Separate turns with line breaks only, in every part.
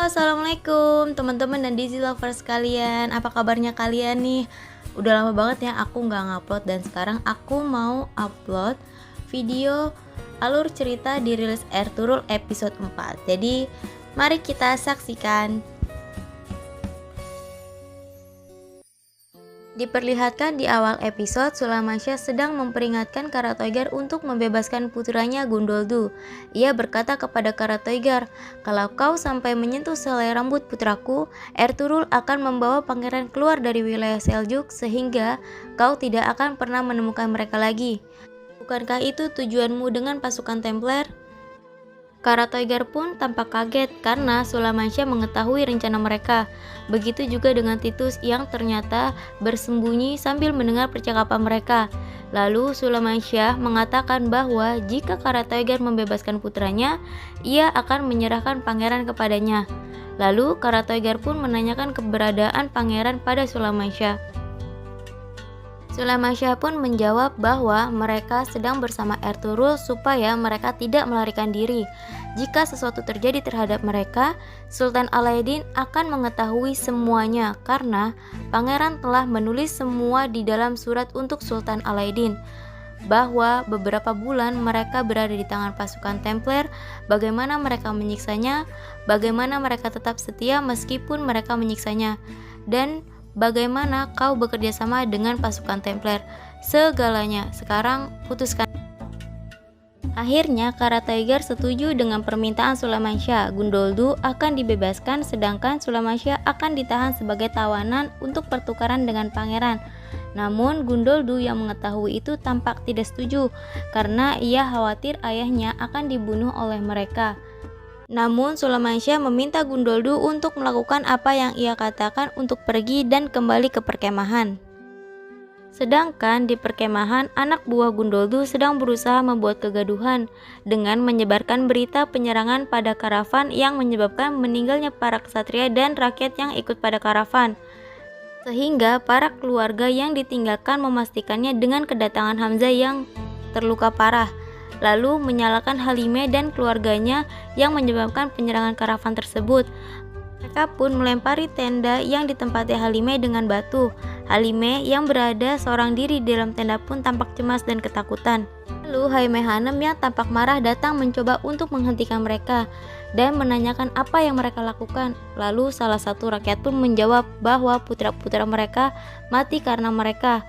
Assalamualaikum teman-teman dan Dizi lovers kalian. Apa kabarnya kalian nih? Udah lama banget ya aku nggak ngupload, dan sekarang aku mau upload video alur cerita dirilis Ertugrul episode 4. Jadi mari kita saksikan. Diperlihatkan di awal episode, Sulamasya sedang memperingatkan Karatoygar untuk membebaskan putranya Gundoldu. Ia berkata kepada Karatoygar, "Kalau kau sampai menyentuh selai rambut putraku, Ertugrul akan membawa pangeran keluar dari wilayah Seljuk sehingga kau tidak akan pernah menemukan mereka lagi. Bukankah itu tujuanmu dengan pasukan Templar?" Karatoygar pun tampak kaget karena Sulamasya mengetahui rencana mereka. Begitu juga dengan Titus yang ternyata bersembunyi sambil mendengar percakapan mereka. Lalu Sulamasya mengatakan bahwa jika Karatoygar membebaskan putranya, ia akan menyerahkan pangeran kepadanya. Lalu Karatoygar pun menanyakan keberadaan pangeran pada Sulamasya. Sulamasya pun menjawab bahwa mereka sedang bersama Ertugrul supaya mereka tidak melarikan diri. Jika sesuatu terjadi terhadap mereka, Sultan Alaeddin akan mengetahui semuanya karena pangeran telah menulis semua di dalam surat untuk Sultan Alaeddin, bahwa beberapa bulan mereka berada di tangan pasukan Templar, bagaimana mereka menyiksanya, bagaimana mereka tetap setia meskipun mereka menyiksanya, dan bagaimana kau bekerja sama dengan pasukan Templar. Segalanya, sekarang putuskan. Akhirnya Karatoygar setuju dengan permintaan Sulamasya. Gundoldu akan dibebaskan sedangkan Sulamasya akan ditahan sebagai tawanan untuk pertukaran dengan pangeran. Namun Gundoldu yang mengetahui itu tampak tidak setuju karena ia khawatir ayahnya akan dibunuh oleh mereka. Namun Sulamasya meminta Gundoldu untuk melakukan apa yang ia katakan untuk pergi dan kembali ke perkemahan. Sedangkan di perkemahan, anak buah Gundoldu sedang berusaha membuat kegaduhan dengan menyebarkan berita penyerangan pada karavan yang menyebabkan meninggalnya para ksatria dan rakyat yang ikut pada karavan. Sehingga para keluarga yang ditinggalkan memastikannya dengan kedatangan Hamzah yang terluka parah, lalu menyalahkan Halime dan keluarganya yang menyebabkan penyerangan karavan tersebut. Mereka pun melempari tenda yang ditempati Halime dengan batu. Halime yang berada seorang diri di dalam tenda pun tampak cemas dan ketakutan. Lalu Haime Hanem yang tampak marah datang mencoba untuk menghentikan mereka dan menanyakan apa yang mereka lakukan. Lalu salah satu rakyat pun menjawab bahwa putra-putra mereka mati karena mereka.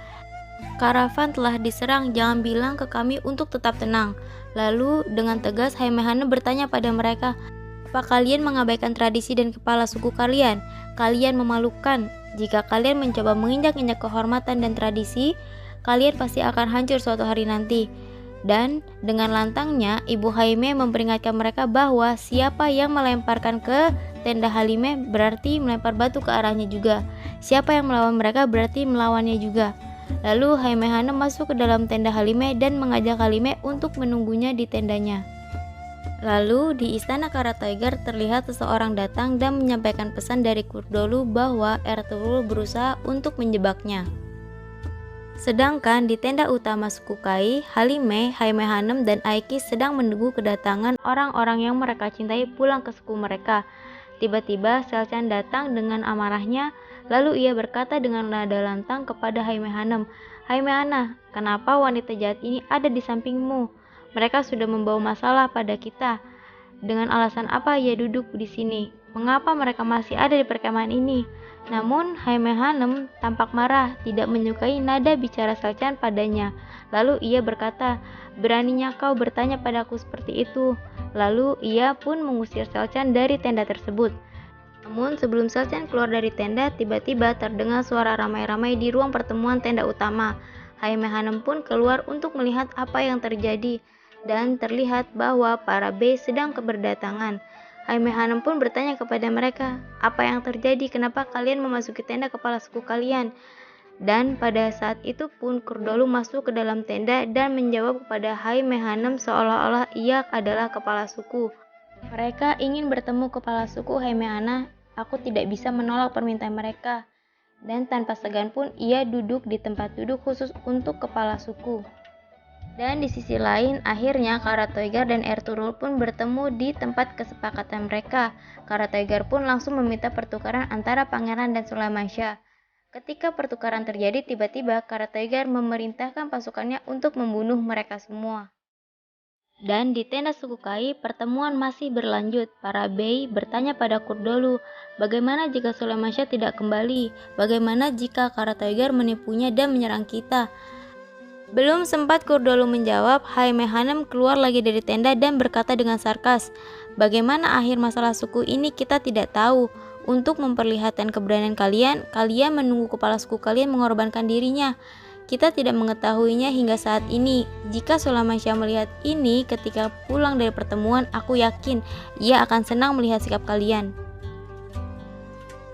"Karavan telah diserang, jangan bilang ke kami untuk tetap tenang." Lalu dengan tegas Haime Hanem bertanya pada mereka, "Apa kalian mengabaikan tradisi dan kepala suku kalian? Kalian memalukan. Jika kalian mencoba menginjak-injak kehormatan dan tradisi, kalian pasti akan hancur suatu hari nanti." Dan dengan lantangnya Ibu Haime memperingatkan mereka bahwa siapa yang melemparkan ke tenda Halime berarti melempar batu ke arahnya juga. Siapa yang melawan mereka berarti melawannya juga. Lalu Haime Hanem masuk ke dalam tenda Halime dan mengajak Halime untuk menunggunya di tendanya. Lalu di istana Karatoygar terlihat seseorang datang dan menyampaikan pesan dari Kurdolu bahwa Ertugrul berusaha untuk menjebaknya. Sedangkan di tenda utama suku Kai, Halime, Haime Hanem, dan Aikis sedang menunggu kedatangan orang-orang yang mereka cintai pulang ke suku mereka. Tiba-tiba Selcan datang dengan amarahnya, lalu ia berkata dengan nada lantang kepada Haime Hanem, "Haime Ana, kenapa wanita jahat ini ada di sampingmu? Mereka sudah membawa masalah pada kita. Dengan alasan apa ia duduk di sini? Mengapa mereka masih ada di perkemahan ini?" Namun Haime Hanem tampak marah, tidak menyukai nada bicara Selcan padanya. Lalu ia berkata, "Beraninya kau bertanya padaku seperti itu?" Lalu ia pun mengusir Selcan dari tenda tersebut. Namun sebelum Selcan keluar dari tenda, tiba-tiba terdengar suara ramai-ramai di ruang pertemuan tenda utama. Haime Hanem pun keluar untuk melihat apa yang terjadi, dan terlihat bahwa para bey sedang berdatangan. Haime Hanem pun bertanya kepada mereka, "Apa yang terjadi? Kenapa kalian memasuki tenda kepala suku kalian?" Dan pada saat itu pun Kurdolu masuk ke dalam tenda dan menjawab kepada Haime Hanem seolah-olah ia adalah kepala suku. "Mereka ingin bertemu kepala suku Haime Ana. Aku tidak bisa menolak permintaan mereka." Dan tanpa segan pun ia duduk di tempat duduk khusus untuk kepala suku. Dan di sisi lain, akhirnya Karatoigar dan Ertugrul pun bertemu di tempat kesepakatan mereka. Karatoigar pun langsung meminta pertukaran antara pangeran dan Sulamasya. Ketika pertukaran terjadi, tiba-tiba Karatoigar memerintahkan pasukannya untuk membunuh mereka semua. Dan di tenda suku Kai, pertemuan masih berlanjut. Para Bey bertanya pada Kurdolu, bagaimana jika Sulamasya tidak kembali? Bagaimana jika Karatoigar menipunya dan menyerang kita? Belum sempat Kurdolu menjawab, Haime Hanem keluar lagi dari tenda dan berkata dengan sarkas, bagaimana akhir masalah suku ini kita tidak tahu. Untuk memperlihatkan keberanian kalian, kalian menunggu kepala suku kalian mengorbankan dirinya. Kita tidak mengetahuinya hingga saat ini. Jika Sulamasya melihat ini ketika pulang dari pertemuan, aku yakin ia akan senang melihat sikap kalian.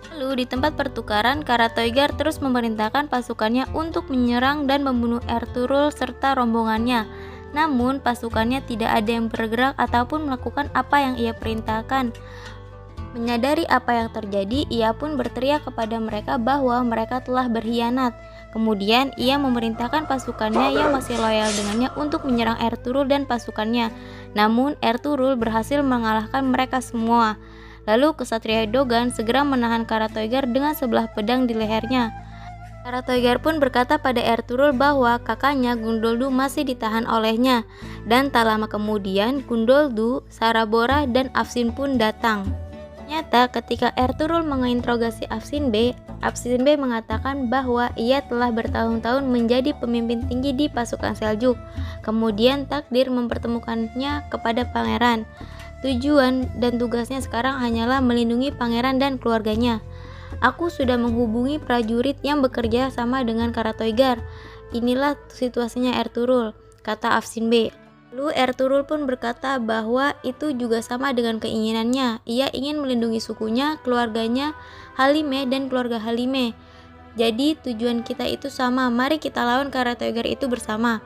Lalu di tempat pertukaran, Karatoigar terus memerintahkan pasukannya untuk menyerang dan membunuh Ertugrul serta rombongannya. Namun pasukannya tidak ada yang bergerak ataupun melakukan apa yang ia perintahkan. Menyadari apa yang terjadi, ia pun berteriak kepada mereka bahwa mereka telah berkhianat. Kemudian ia memerintahkan pasukannya yang masih loyal dengannya untuk menyerang Ertugrul dan pasukannya. Namun Ertugrul berhasil mengalahkan mereka semua. Lalu Ksatria Dogan segera menahan Karatoigar dengan sebelah pedang di lehernya. Karatoigar pun berkata pada Ertugrul bahwa kakaknya Gundoldu masih ditahan olehnya. Dan tak lama kemudian Gundoldu, Sarabora, dan Afsin pun datang. Ternyata ketika Ertugrul menginterogasi Afsin Bey mengatakan bahwa ia telah bertahun-tahun menjadi pemimpin tinggi di pasukan Seljuk. Kemudian takdir mempertemukannya kepada pangeran. Tujuan dan tugasnya sekarang hanyalah melindungi pangeran dan keluarganya. Aku sudah menghubungi prajurit yang bekerja sama dengan Karatoigar. Inilah situasinya Ertugrul, kata Afsin Bey. Lalu Ertugrul pun berkata bahwa itu juga sama dengan keinginannya. Ia ingin melindungi sukunya, keluarganya, Halime dan keluarga Halime. Jadi tujuan kita itu sama, mari kita lawan Karatoigar itu bersama.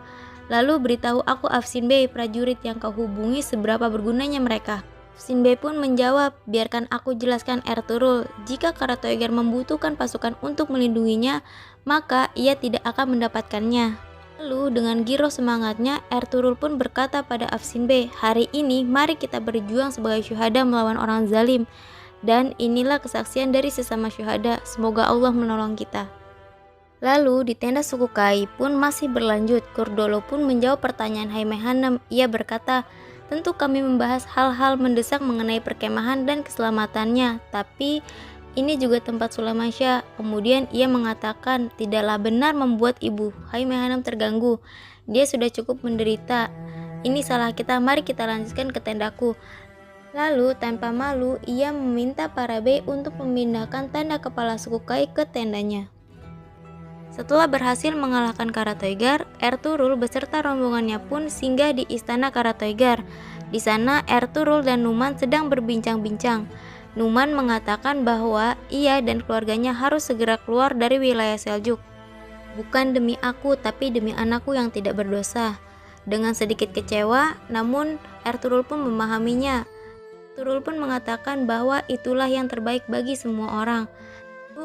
Lalu beritahu aku Afsin Bey, prajurit yang kau hubungi seberapa bergunanya mereka. Afsin Bey pun menjawab, biarkan aku jelaskan Ertugrul, jika Karatoigar membutuhkan pasukan untuk melindunginya, maka ia tidak akan mendapatkannya. Lalu dengan giroh semangatnya, Ertugrul pun berkata pada Afsin Bey, hari ini mari kita berjuang sebagai syuhada melawan orang zalim. Dan inilah kesaksian dari sesama syuhada, semoga Allah menolong kita. Lalu di tenda suku Kai pun masih berlanjut. Kurdolo pun menjawab pertanyaan Haime Hanem. Ia berkata, tentu kami membahas hal-hal mendesak mengenai perkemahan dan keselamatannya, tapi ini juga tempat Sulamasya. Kemudian ia mengatakan tidaklah benar membuat ibu Haime Hanem terganggu. Dia sudah cukup menderita. Ini salah kita, mari kita lanjutkan ke tendaku. Lalu tanpa malu ia meminta para bey untuk memindahkan tanda kepala suku Kai ke tendanya. Setelah berhasil mengalahkan Karatoigar, Ertugrul beserta rombongannya pun singgah di istana Karatoigar. Di sana Ertugrul dan Numan sedang berbincang-bincang. Numan mengatakan bahwa ia dan keluarganya harus segera keluar dari wilayah Seljuk. Bukan demi aku, tapi demi anakku yang tidak berdosa. Dengan sedikit kecewa, namun Ertugrul pun memahaminya. Ertugrul pun mengatakan bahwa itulah yang terbaik bagi semua orang.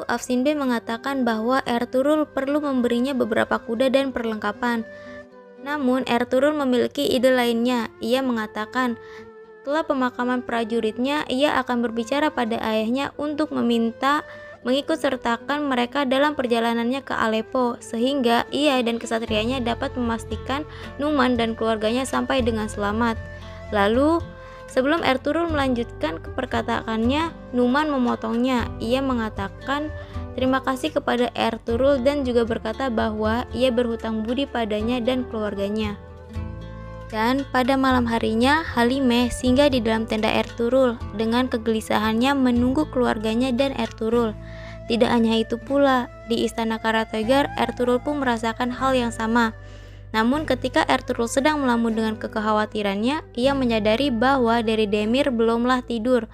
Afsin Bey mengatakan bahwa Ertugrul perlu memberinya beberapa kuda dan perlengkapan. Namun Ertugrul memiliki ide lainnya. Ia mengatakan setelah pemakaman prajuritnya, ia akan berbicara pada ayahnya untuk meminta mengikut sertakan mereka dalam perjalanannya ke Aleppo, sehingga ia dan kesatrianya dapat memastikan Numan dan keluarganya sampai dengan selamat. Lalu sebelum Ertugrul melanjutkan ke perkataannya, Numan memotongnya. Ia mengatakan terima kasih kepada Ertugrul dan juga berkata bahwa ia berhutang budi padanya dan keluarganya. Dan pada malam harinya, Halime singgah di dalam tenda Ertugrul dengan kegelisahannya menunggu keluarganya dan Ertugrul. Tidak hanya itu pula, di istana Karatoigar, Ertugrul pun merasakan hal yang sama. Namun ketika Ertugrul sedang melamun dengan kekhawatirannya, ia menyadari bahwa Deli Demir belumlah tidur.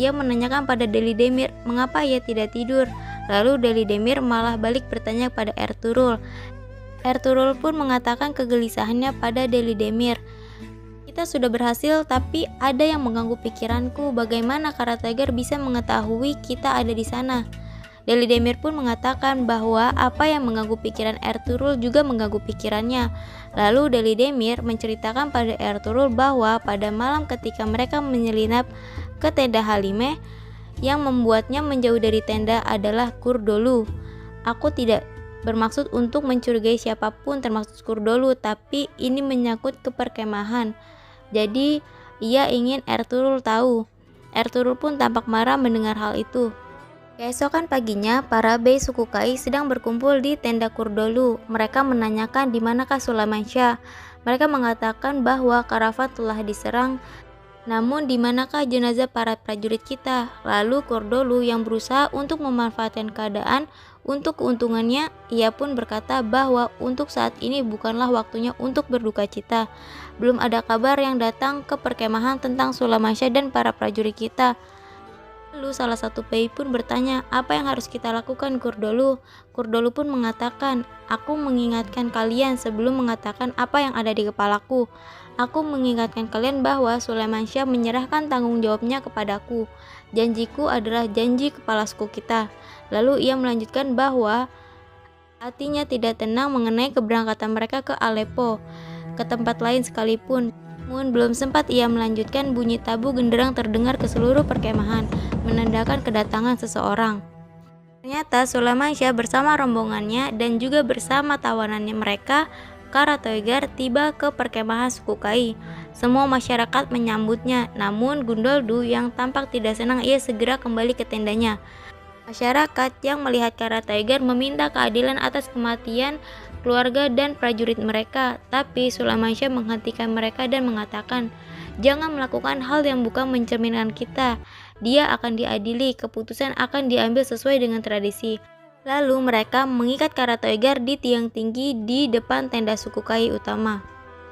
Ia menanyakan pada Deli Demir mengapa ia tidak tidur. Lalu Deli Demir malah balik bertanya pada Ertugrul. Ertugrul pun mengatakan kegelisahannya pada Deli Demir. Kita sudah berhasil, tapi ada yang mengganggu pikiranku. Bagaimana Karatoigar bisa mengetahui kita ada di sana? Deli Demir pun mengatakan bahwa apa yang mengganggu pikiran Ertugrul juga mengganggu pikirannya. Lalu Deli Demir menceritakan pada Ertugrul bahwa pada malam ketika mereka menyelinap ke tenda Halime, yang membuatnya menjauh dari tenda adalah Kurdolu. Aku tidak bermaksud untuk mencurigai siapapun termasuk Kurdolu, tapi ini menyangkut ke perkemahan. Jadi ia ingin Ertugrul tahu. Ertugrul pun tampak marah mendengar hal itu. Keesokan paginya, para bey suku Kai sedang berkumpul di tenda Kurdolu. Mereka menanyakan di manakah Sulaimansyah. Mereka mengatakan bahwa karavan telah diserang. Namun di manakah jenazah para prajurit kita? Lalu Kurdolu yang berusaha untuk memanfaatkan keadaan untuk keuntungannya, ia pun berkata bahwa untuk saat ini bukanlah waktunya untuk berduka cita. Belum ada kabar yang datang ke perkemahan tentang Sulaimansyah dan para prajurit kita. Lalu salah satu bey pun bertanya, apa yang harus kita lakukan Kurdolu? Kurdolu pun mengatakan, aku mengingatkan kalian sebelum mengatakan apa yang ada di kepalaku. Aku mengingatkan kalian bahwa Sulaimansyah menyerahkan tanggung jawabnya kepadaku. Janjiku adalah janji kepala suku kita. Lalu ia melanjutkan bahwa hatinya tidak tenang mengenai keberangkatan mereka ke Aleppo, ke tempat lain sekalipun. Namun belum sempat ia melanjutkan, bunyi tabu genderang terdengar ke seluruh perkemahan, menandakan kedatangan seseorang. Ternyata Sulaimansyah bersama rombongannya dan juga bersama tawanannya mereka, Karatoigar, tiba ke perkemahan suku Kai. Semua masyarakat menyambutnya, namun Gundoldu yang tampak tidak senang, ia segera kembali ke tendanya. Masyarakat yang melihat Karatoigar meminta keadilan atas kematian keluarga dan prajurit mereka, tapi Sulaimansyah menghentikan mereka dan mengatakan, jangan melakukan hal yang bukan mencerminkan kita. Dia akan diadili, keputusan akan diambil sesuai dengan tradisi. Lalu mereka mengikat Karatoigar di tiang tinggi di depan tenda suku Kai utama.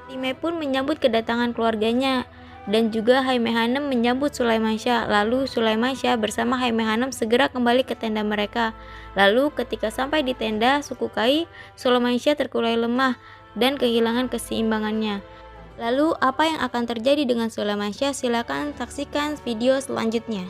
Halime pun menyambut kedatangan keluarganya, dan juga Haime Hanem menyambut Sulaimansyah. Lalu Sulaimansyah bersama Haime Hanem segera kembali ke tenda mereka. Lalu ketika sampai di tenda suku Kai, Sulaimansyah terkulai lemah dan kehilangan keseimbangannya. Lalu apa yang akan terjadi dengan Sulaimansyah? Silakan saksikan video selanjutnya.